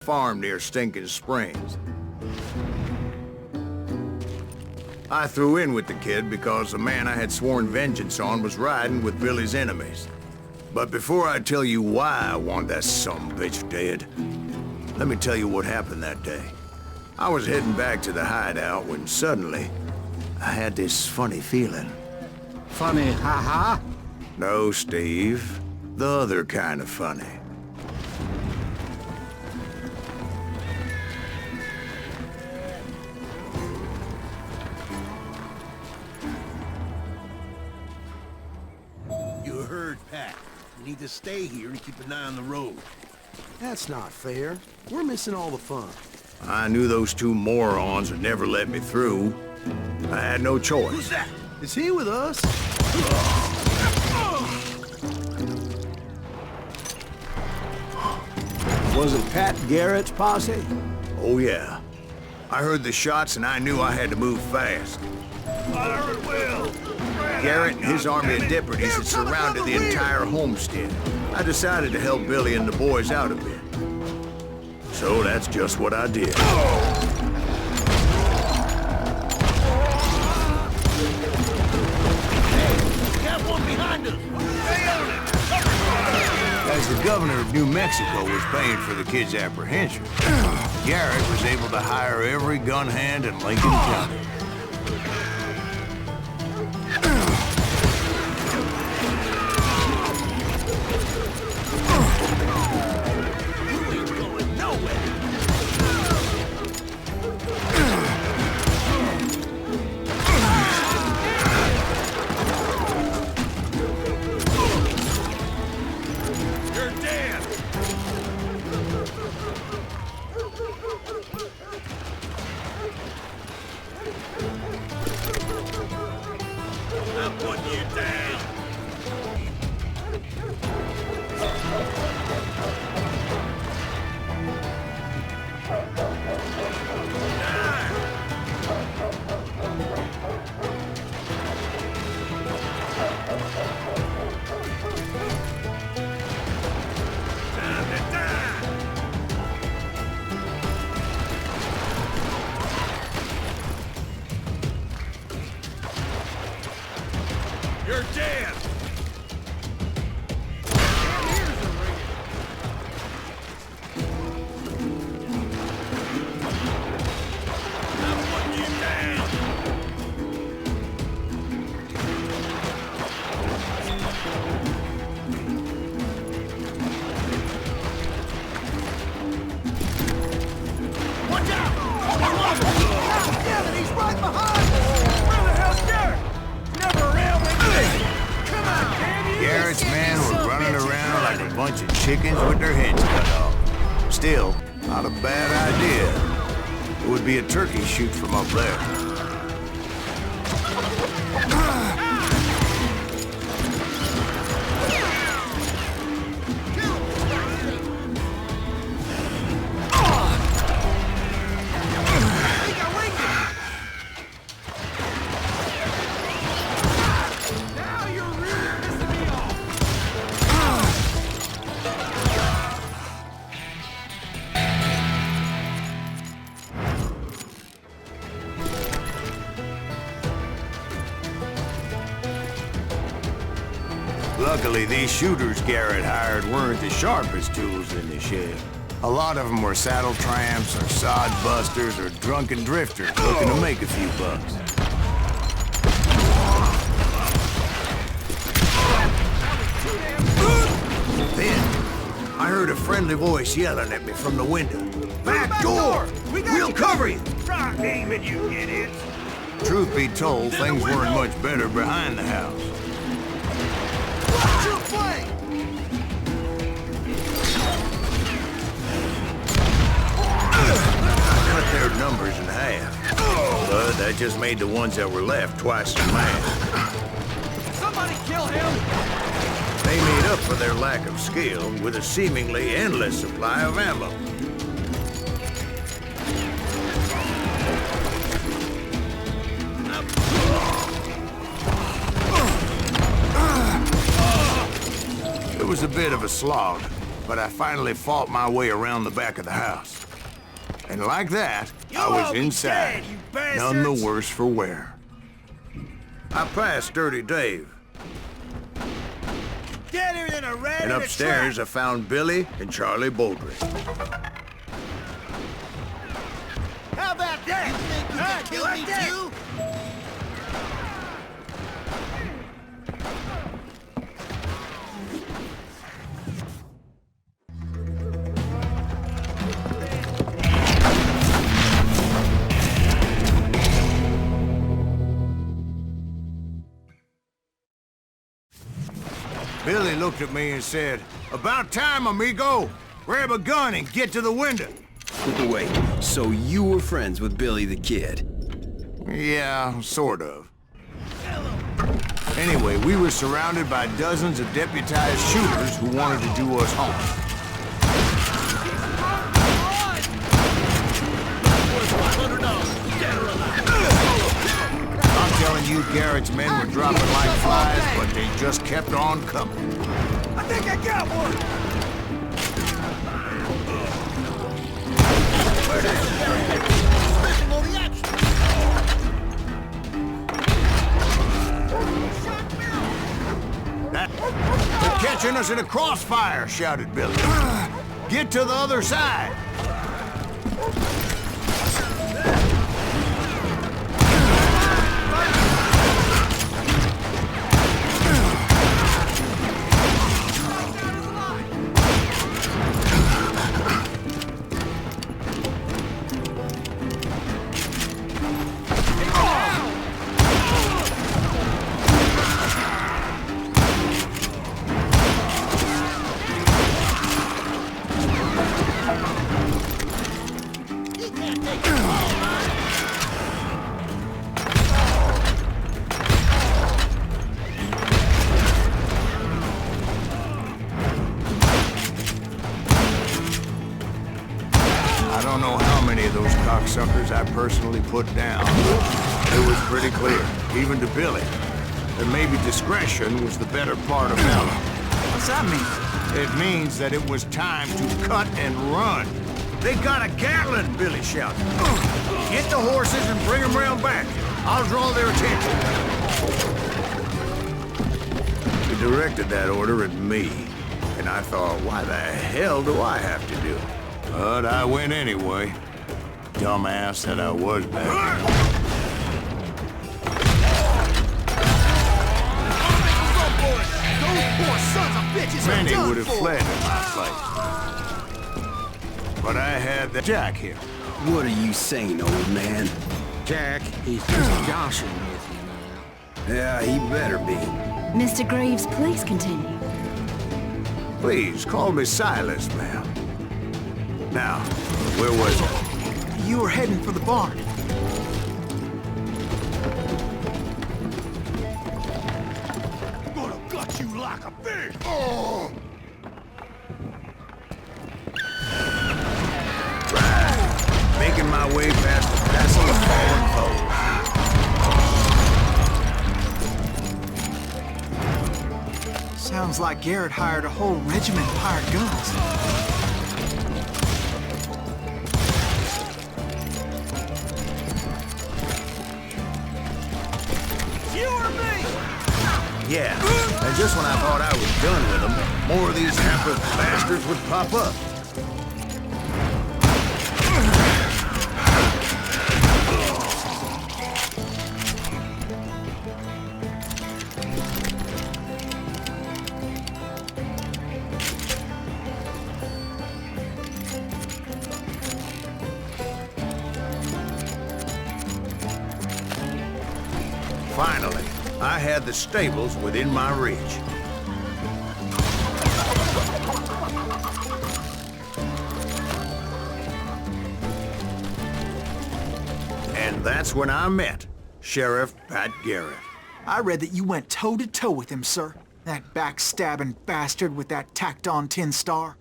farm near Stinking Springs. I threw in with the kid because the man I had sworn vengeance on was riding with Billy's enemies. But before I tell you why I want that sumbitch dead, let me tell you what happened that day. I was heading back to the hideout when suddenly I had this funny feeling. Funny, ha-ha? No, Steve. The other kind of funny. You heard, Pat. You need to stay here and keep an eye on the road. That's not fair. We're missing all the fun. I knew those two morons would never let me through. I had no choice. Who's that? Is he with us? Was it Pat Garrett's posse? Oh, yeah. I heard the shots and I knew I had to move fast. Fire at will! Garrett and his army of deputies had surrounded the entire homestead. I decided to help Billy and the boys out a bit. So that's just what I did. Got one behind us! Stay on it! As the governor of New Mexico was paying for the kid's apprehension, Garrett was able to hire every gun hand in Lincoln County. You're dead! Garrett's men were running around like a bunch of chickens with their heads cut off. Still, not a bad idea. It would be a turkey shoot from up there. Luckily, these shooters Garrett hired weren't the sharpest tools in the shed. A lot of them were saddle tramps or sod busters or drunken drifters looking to make a few bucks. Then, I heard a friendly voice yelling at me from the window. "Back door! We'll cover you!" Try aiming, you idiots! Truth be told, things weren't much better behind the house. Watch your flank! I cut their numbers in half, but that just made the ones that were left twice as mad. Somebody kill him! They made up for their lack of skill with a seemingly endless supply of ammo. It was a bit of a slog, but I finally fought my way around the back of the house. And like that, I was inside, none the worse for wear. I passed Dirty Dave. Deader than a rat And in a upstairs, I trap. found Billy and Charlie Baldry. How about that? You think you can kill me too? Billy looked at me and said, "About time, amigo. Grab a gun and get to the window." Wait, so you were friends with Billy the Kid? Yeah, sort of. Anyway, we were surrounded by dozens of deputized shooters who wanted to do us harm. I'm telling you, Garrett's men were dropping like flies, but they just kept on coming. I think I got one! Missing all the action! They're catching us in a crossfire, shouted Billy. Get to the other side. I don't know how many of those cocksuckers I personally put down. It was pretty clear, even to Billy, that maybe discretion was the better part of valor. What's that mean? It means that it was time to cut and run. They got a Gatling, Billy shouted. Get the horses and bring them round back. I'll draw their attention. He directed that order at me, and I thought, why the hell do I have to do it? But I went anyway. Dumbass that I was back then. Those poor sons of bitches are Many done would have for. fled in my fight. But I had the Jack here. What are you saying, old man? Jack, he's just joshing with you now. Yeah, he better be. Mr. Graves, please continue. Please, call me Silas, ma'am. Now, where was I? You were heading for the barn. I'm gonna gut you like a pig! Oh! Making my way past the passing of fallen foes. Sounds like Garrett hired a whole regiment of hired guns. You or me? Yeah, and just when I thought I was done with them, more of these hapless bastards would pop up. Finally, I had the stables within my reach. And that's when I met Sheriff Pat Garrett. I read that you went toe-to-toe with him, sir. That backstabbing bastard with that tacked-on tin star.